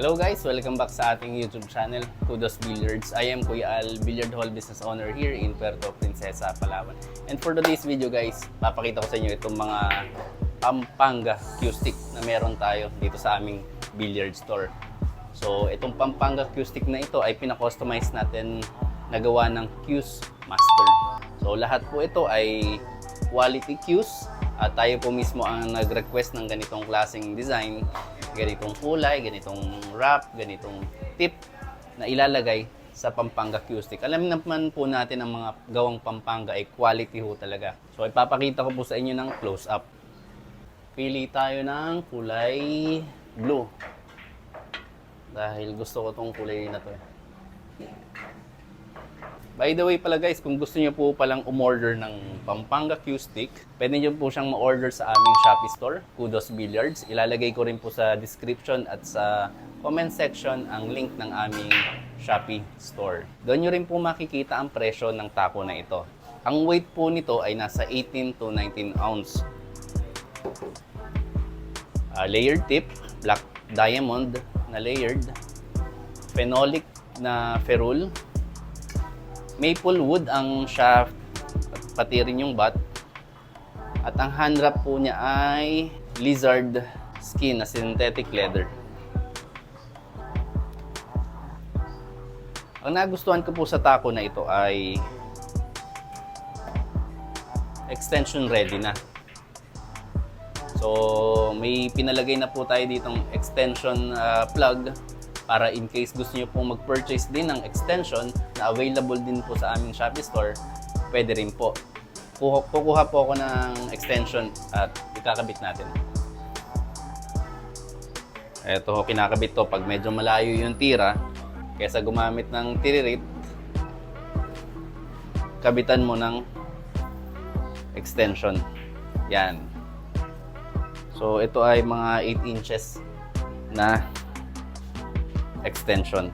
Hello guys! Welcome back sa ating YouTube channel, Kudos Billiards. I am Kuya Al, Billiard Hall Business Owner here in Puerto Princesa, Palawan. And for today's video guys, papakita ko sa inyo itong mga Pampanga cue stick na meron tayo dito sa aming billiard store. So itong Pampanga cue stick na ito ay pina-customize natin nagawa ng Cues Master. So lahat po ito ay quality cues at tayo po mismo ang nag-request ng ganitong klaseng design, ganitong kulay, ganitong wrap, ganitong tip na ilalagay sa Pampanga cue stick. Alam naman po natin ang mga gawang Pampanga ay quality ho talaga. So ipapakita ko po sa inyo ng close up. Pili tayo ng kulay blue. Dahil gusto ko tong kulay na to. By the way pala guys, kung gusto niyo po palang umorder ng Pampanga cue stick, pwede niyo po siyang ma-order sa aming Shopee store, Kudos Billiards. Ilalagay ko rin po sa description at sa comment section ang link ng aming Shopee store. Doon niyo rin po makikita ang presyo ng taco na ito. Ang weight po nito ay nasa 18 to 19 ounce. Layered tip, black diamond na layered, phenolic na ferrule, maple wood ang shaft, pati rin yung butt. At ang hand wrap po niya ay lizard skin na synthetic leather. Ang nagustuhan ko po sa taco na ito ay extension ready na. So may pinalagay na po tayo ditong extension plug para in case gusto niyo pong mag-purchase din ng extension na available din po sa aming Shopee store, pwede rin po. Kukuha po ako ng extension at ikakabit natin. Ito, kinakabit to pag medyo malayo yung tira, kaysa gumamit ng tiririt, kabitan mo ng extension. Yan. So ito ay mga 8 inches na extension.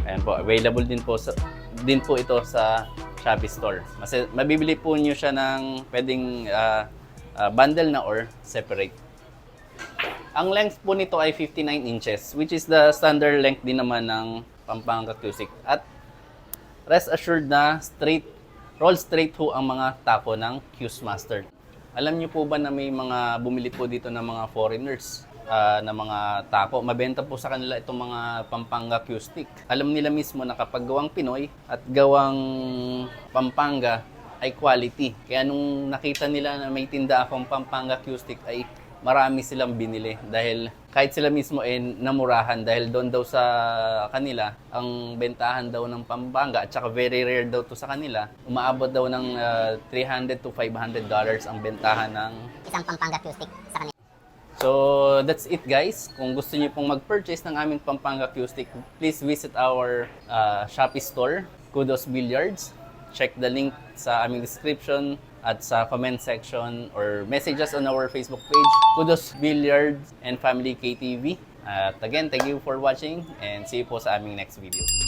Ayan po, available din po ito sa Shopee store. Mabibili po niyo siya ng pwedeng bundle na or separate. Ang length po nito ay 59 inches, which is the standard length din naman ng Pampanga cue stick. At rest assured na roll straight ho ang mga taco ng Cues Master. Alam niyo po ba na may mga bumili po dito ng mga foreigners na mga taco? Mabenta po sa kanila itong mga Pampanga cue stick. Alam nila mismo na kapag gawang Pinoy at gawang Pampanga ay quality. Kaya nung nakita nila na may tinda akong Pampanga cue stick ay marami silang binili. Dahil kahit sila mismo ay namurahan dahil doon daw sa kanila ang bentahan daw ng Pampanga at saka very rare daw to sa kanila. Umaabot daw ng $300 to $500 ang bentahan ng isang Pampanga cue stick sa kanila. So that's it guys. Kung gusto niyo pong mag-purchase ng aming Pampanga cue stick, please visit our Shopee store, Kudos Billiards. Check the link sa aming description at sa comment section or message us on our Facebook page, Kudos Billiards and Family KTV. At again, thank you for watching and see you po sa aming next video.